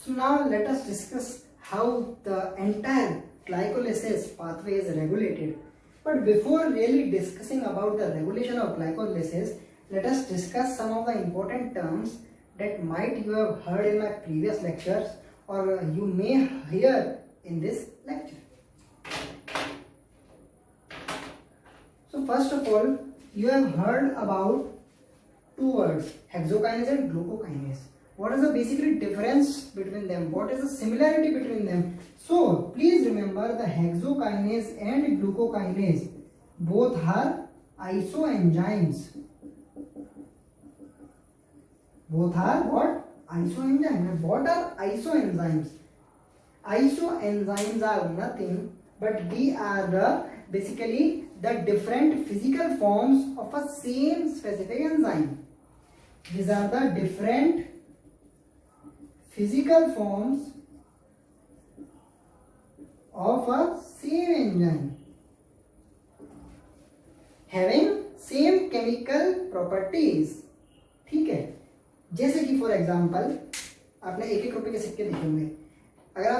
So now let us discuss how the entire glycolysis pathway is regulated. But before really discussing about the regulation of glycolysis, let us discuss some of the important terms that might you have heard in my previous lectures or you may hear in this lecture. So first of all, you have heard about two words, hexokinase and glucokinase. What is the basically difference between them? What is the similarity between them? So please remember the hexokinase and glucokinase both are isoenzymes. Both are what? Isoenzymes. What are isoenzymes? Isoenzymes are nothing but they are basically the different physical forms of a same specific enzyme. These are the different physical forms of a same enzyme having same chemical properties. ठीक है, जैसे कि for example आपने 1-1 रुपए के सिक्के देखे होंगे. अगर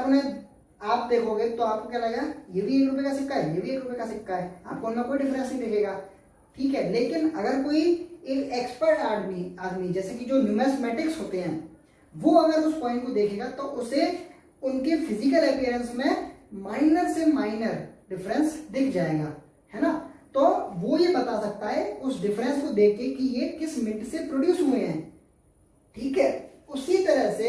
आप देखोगे तो आपको क्या लगेगा, ये भी 1 रुपए का सिक्का है, ये भी 1 रुपए का सिक्का है, आपको उनमें कोई डिफरेंस नहीं दिखेगा. ठीक है, लेकिन अगर कोई एक एक्सपर्ट आदमी जैसे कि जो न्यूमेस्मेटिक्स होते हैं वो अगर उस पॉइंट को देखेगा तो उसे उनके फिजिकल अपीयरेंस में माइनर से माइनर डिफरेंस दिख जाएगा, है ना. तो वो ये बता सकता है उस डिफरेंस को देख के कि ये किस मिनट से प्रोड्यूस हुए हैं. ठीक है, उसी तरह से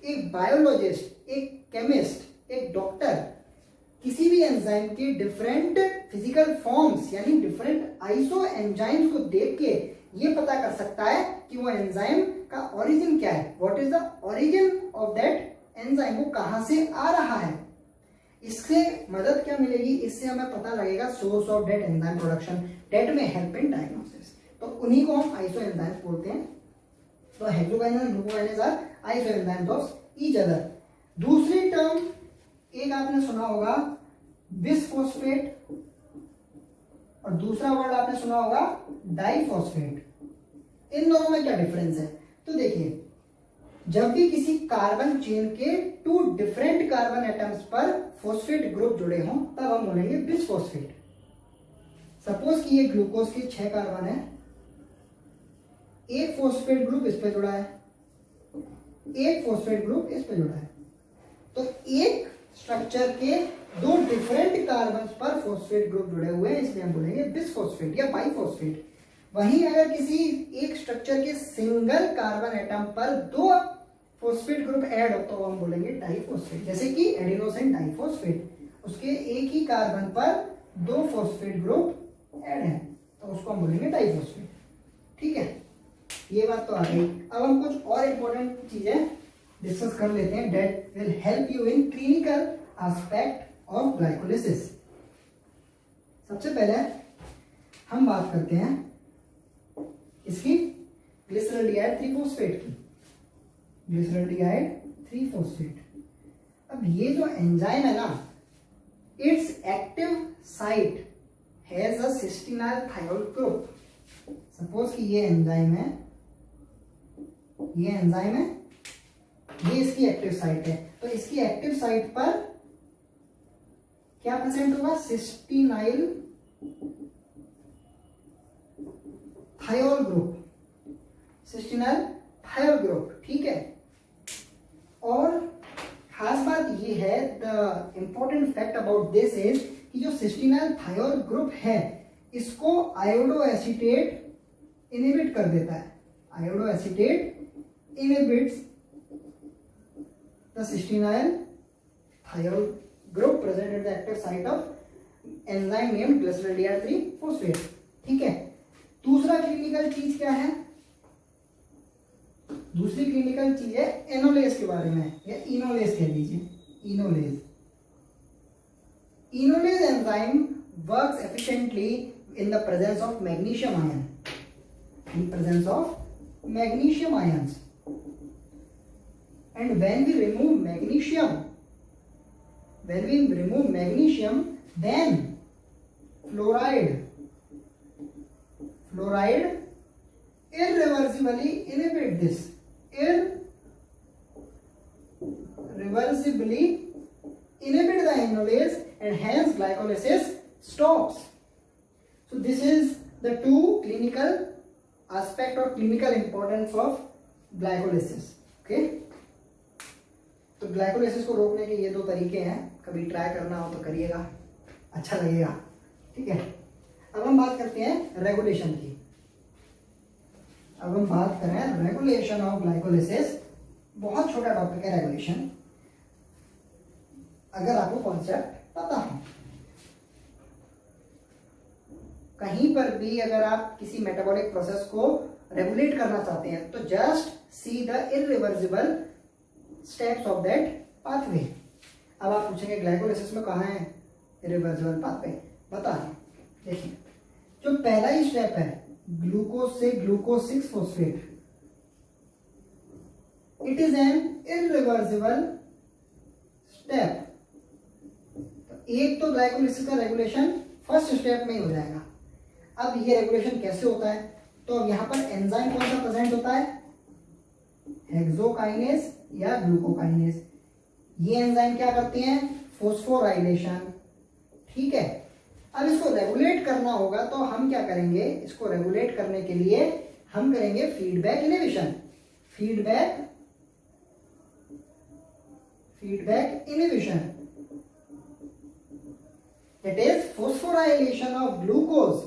एक बायोलॉजिस्ट, एक केमिस्ट, एक डॉक्टर किसी भी एंजाइम के डिफरेंट फिजिकल फॉर्म्स यानी डिफरेंट आइसो एंजाइम्स को देख के ये पता कर सकता है कि वो एंजाइम का ओरिजिन क्या है. What is the origin of that enzyme, वो कहां से आ रहा है. इससे मदद क्या मिलेगी, इससे हमें पता लगेगा source of that enzyme production that में हेल्प इन डायग्नोसिस. तो उन्हीं को हम आइसो एंजाइम्स बोलते हैं. तो hexokinase and glucokinase are isoenzymes of each other. दूसरी टर्म एक आपने सुना होगा बिसफॉस्फेट और दूसरा वर्ड आपने सुना होगा डाइफॉस्फेट. इन दोनों में क्या डिफरेंस है, तो देखिए जब भी किसी कार्बन चेन के 2 डिफरेंट कार्बन एटम्स पर फॉस्फेट ग्रुप जुड़े हों तब हम बोलेंगे बिसफॉस्फेट. सपोज कि ये ग्लूकोज के 6 कार्बन है, एक फॉस्फेट ग्रुप इस पे जुड़ा है, एक फॉस्फेट ग्रुप इस पे जुड़ा है, तो एक स्ट्रक्चर के 2 डिफरेंट कार्बन पर फॉस्फेट ग्रुप जुड़े हुए हैं, इसलिए हम बोलेंगे बिसफॉस्फेट या बाइफॉस्फेट. वहीं अगर किसी एक स्ट्रक्चर के सिंगल कार्बन एटम पर 2 फॉस्फेट ग्रुप ऐड हो तो हम बोलेंगे डाइफॉस्फेट. जैसे कि एडिनोसिन डाइफॉस्फेट, उसके एक ही कार्बन पर 2 फॉस्फेट ग्रुप ऐड है तो उसको हम बोलेंगे डाइफॉस्फेट. ठीक है, ये बात तो आ गई. अब हम कुछ और इंपॉर्टेंट चीजें डिस्कस कर लेते हैं that will help you in clinical aspect of glycolysis. सबसे पहले हम बात करते हैं इसकी ग्लिसरॉल्डिहाइड 3-फॉस्फेट की. Glyceraldehyde three phosphate. अब ये जो एंजाइम है ना, its active site has a cysteinyl thiol group. Suppose कि ये एंजाइम है, ये इसकी एक्टिव साइट है, तो इसकी एक्टिव साइट पर क्या प्रेजेंट होगा, cysteinyl thiol group. Cysteinyl thiol group. ठीक है, और खास बात ये है, the important fact about this is कि जो सिस्टीनाइल थायोल ग्रुप है इसको आयोडो एसीटेट इनहिबिट कर देता है. Iodo acetate inhibits the cysteinyl thiol group present at the active site of enzyme named glyceraldehyde three phosphate. ठीक है, दूसरा क्लिनिकल चीज क्या है, दूसरी क्लिनिकल चीज है एनोलेज के बारे में या इनोलेज कह लीजिए. Enolase enzyme works efficiently in the presence of magnesium ion, in presence of magnesium ions. And when we remove magnesium, then fluoride irreversibly inhibit this. reversibly inhibit the amylase and hence glycolysis stops. So this is the two clinical aspect or clinical importance of glycolysis. Okay, तो glycolysis को रोकने के ये दो तरीके हैं, कभी try करना हो तो करिएगा, अच्छा लगेगा। ठीक है, अब हम बात करते हैं रेगुलेशन की। अब हम बात करें रेगुलेशन ऑफ ग्लाइकोलाइसिस। बहुत छोटा टॉपिक है रेगुलेशन, अगर आपको कॉन्सेप्ट पता हो। कहीं पर भी अगर आप किसी मेटाबॉलिक प्रोसेस को रेगुलेट करना चाहते हैं तो just see the irreversible steps of that pathway. अब आप पूछेंगे ग्लाइकोलाइसिस में कहाँ है इरिवर्सिबल पाथवे, बता रहा हूं। देखिए, जो पहला ही स्टेप है ग्लूकोज से glucose 6 phosphate, it is an irreversible step. एक तो ग्लाइकोलाइसिस का रेगुलेशन फर्स्ट स्टेप में ही हो जाएगा। अब ये रेगुलेशन कैसे होता है, तो अब यहां पर एंजाइम कौन सा प्रेजेंट होता है, हेक्सोकाइनेज या ग्लूकोकाइनेज। ये एंजाइम क्या करते हैं, फोस्फोराइलेशन। ठीक है, अब इसको रेगुलेट करना होगा तो हम क्या करेंगे, इसको रेगुलेट करने के लिए हम करेंगे feedback inhibition. Feedback inhibition, that is phosphorylation of glucose.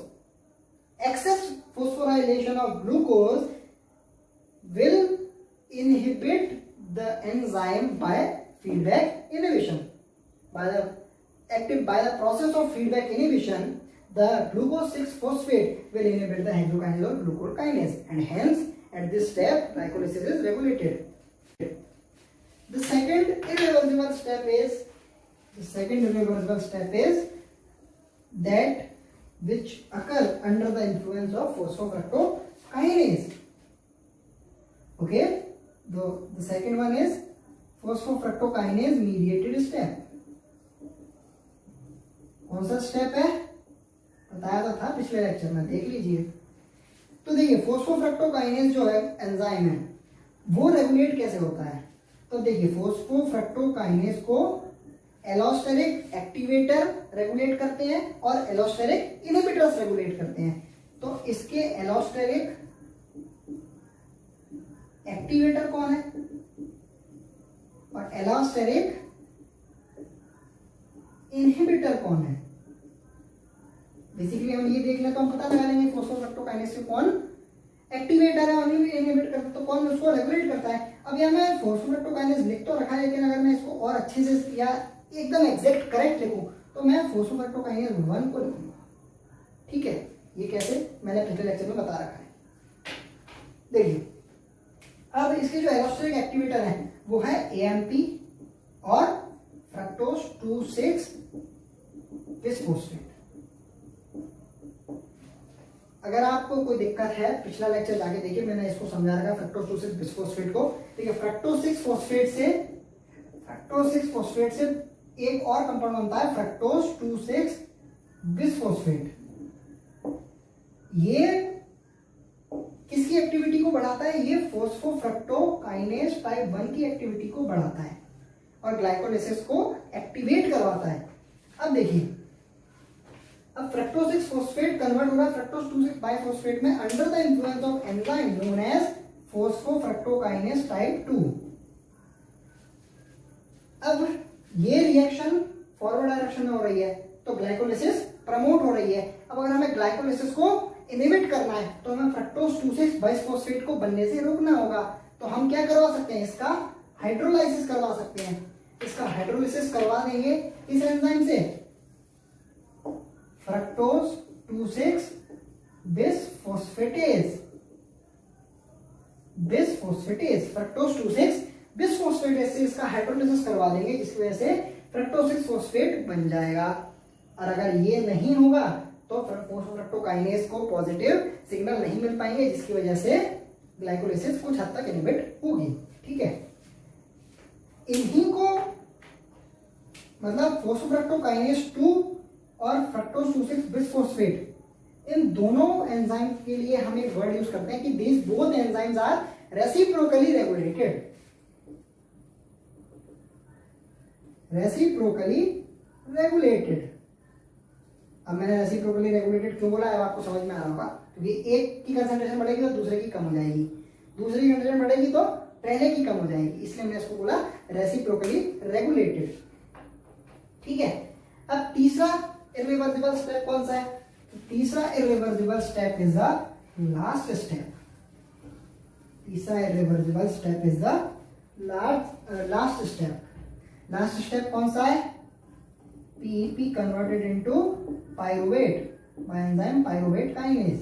Excess phosphorylation of glucose will inhibit the enzyme by feedback inhibition. By the process of feedback inhibition, the glucose 6 phosphate will inhibit the hexokinase or glucokinase, and hence at this step glycolysis is regulated. The second irreversible step is that which occur under the influence of phosphofructokinase. Okay, the second one is phosphofructokinase mediated step. कौन सा step है, बताया तो था पिछले lecture में, देख लीजिए। तो देखिए, फोस्फोफ्रक्टोकाइनेज जो है एंजाइम है, वो रेगुलेट कैसे होता है, तो देखिए फोस्फोफ्रक्टोकाइनेज को एलोस्टेरिक एक्टिवेटर रेगुलेट करते हैं और एलोस्टेरिक इनहिबिटर्स रेगुलेट करते हैं। तो इसके एलोस्टेरिक एक्टिवेटर कौन है और एलोस्टेरिक इनहिबिटर कौन है। बेसिकली हम ये देख लें तो हम पता लगा लेंगे फोस्फोफ्रक्टोकाइनेज से कौन एक्टिवेटर है और इनहिबिट करता है, तो कौन उसको रेगुलेट करता है। अब यहाँ मैं फोस्फोफ्रक्टोकाइनेज लिख तो रखा है, लेकिन अगर मैं इसको और अच्छे से या एकदम एग्जैक्ट करेक्ट लिखूं तो मैं फोस्फोफ्रक्टोकाइनेज 1 को लिखूंगा। ठीक है, ये कैसे मैंने पिछले लेक्चर में बता रखा है। देखिए, अब इसके जो एलोस्टेरिक एक्टिवेटर है वो है एएमपी और फ्रक्टोज 2,6 बिसफॉस्फेट। अगर आपको कोई दिक्कत है पिछला लेक्चर जाके देखिए, मैंने इसको समझा रखा फ्रक्टोज 2,6 बिसफॉस्फेट को। देखिए, फ्रक्टोज 6 फॉस्फेट से एक और कंपाउंड बनता है फ्रक्टोज 2,6 बिसफॉस्फेट। ये किसकी एक्टिविटी को बढ़ाता है, ये फोस्फोफ्रक्टोकाइनेज टाइप 1 की एक्टिविटी को बढ़ाता है और ग्लाइकोलाइसिस को एक्टिवेट करवाता है। अब देखिए, अब फ्रक्टोज 6 फॉस्फेट कन्वर्ट हो रहा है फ्रक्टोज 2,6 बाइफॉस्फेट में under the influence of enzyme known as phosphofructokinase type 2। अब ये रिएक्शन फॉरवर्ड डायरेक्शन में हो रही है तो ग्लाइकोलाइसिस प्रमोट हो रही है। अब अगर हमें ग्लाइकोलाइसिस को इनहिबिट करना है तो हमें फ्रक्टोज 2,6 बाइफॉस्फेट को बनने से रोकना होगा। तो हम क्या करवा सकते हैं, इसका हाइड्रोलाइसिस करवा सकते हैं। इसका हाइड्रोलाइसिस करवा देंगे इस एंजाइम से, फ्रक्टोज 2,6 बिसफॉस्फेटेज फ्रक्टोज 2,6 बिसफॉस्फेटेज से इसका हाइड्रोलाइसिस करवा देंगे, जिसकी वजह से फ्रक्टोज 6 फॉस्फेट बन जाएगा। और अगर ये नहीं होगा तो फोस्फोफ्रक्टोकाइनेज को पॉजिटिव सिग्नल नहीं मिल पाएंगे, जिसकी वजह से ग्लाइकोलाइसिस कुछ हद तक इनहिबिट होगी। ठीक है, इन्हीं को मतलब फोस्फोफ्रक्टोकाइनेज 2 और फ्रक्टोज 2,6 बिसफॉस्फेट, इन दोनों एंजाइम के लिए हम एक वर्ड यूज करते हैं कि these both enzymes are reciprocally regulated. Reciprocally regulated. अब मैंने रेसिप्रोकली रेगुलेटेड क्यों बोला है आपको समझ में आ रहा होगा, क्योंकि एक की कंसंट्रेशन बढ़ेगी तो दूसरे की कम हो जाएगी, दूसरे की कंसंट्रेशन बढ़ेगी तो पहले की कम हो जाएगी, इसलिए मैंने इसको बोला रेसिप्रोकली रेगुलेटेड। ठीक है, अब तीसरा इरिवर्सिबल स्टेप कौन सा है? तो तीसरा irreversible step is the last step. तीसरा irreversible step is the last step. Last step कौन सा है? PEP converted into pyruvate by enzyme pyruvate kinase.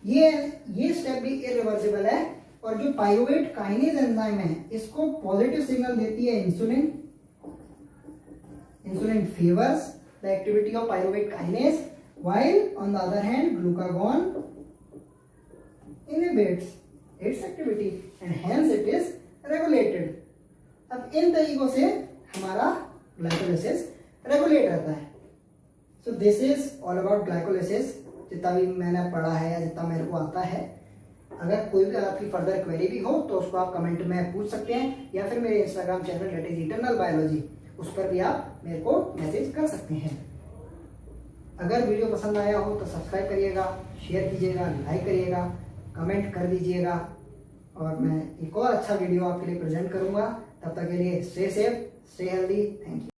ये स्टेप भी इरिवर्सिबल है, और जो पाइरुवेट काइनेज एंजाइम है इसको पॉजिटिव सिग्नल देती है insulin. Insulin favours the activity of pyruvate kinase, while on the other hand glucagon inhibits its activity and hence it is regulated। अब इन तरीकों से हमारा ग्लाइकोलाइसिस रेगुलेट रहता है। So this is all about glycolysis, जितना भी मैंने पढ़ा है या जितना मेरे को आता है। अगर कोई भी आपकी फर्दर क्वेरी भी हो तो उसको आप कमेंट में पूछ सकते हैं, या फिर मेरे Instagram channel that is eternal biology, उस पर भी आप मेरे को मैसेज कर सकते हैं। अगर वीडियो पसंद आया हो तो सब्सक्राइब करिएगा, शेयर कीजिएगा, लाइक करिएगा, कमेंट कर दीजिएगा, और मैं एक और अच्छा वीडियो आपके लिए प्रेजेंट करूंगा। तब तक के लिए stay safe, stay healthy, thank you.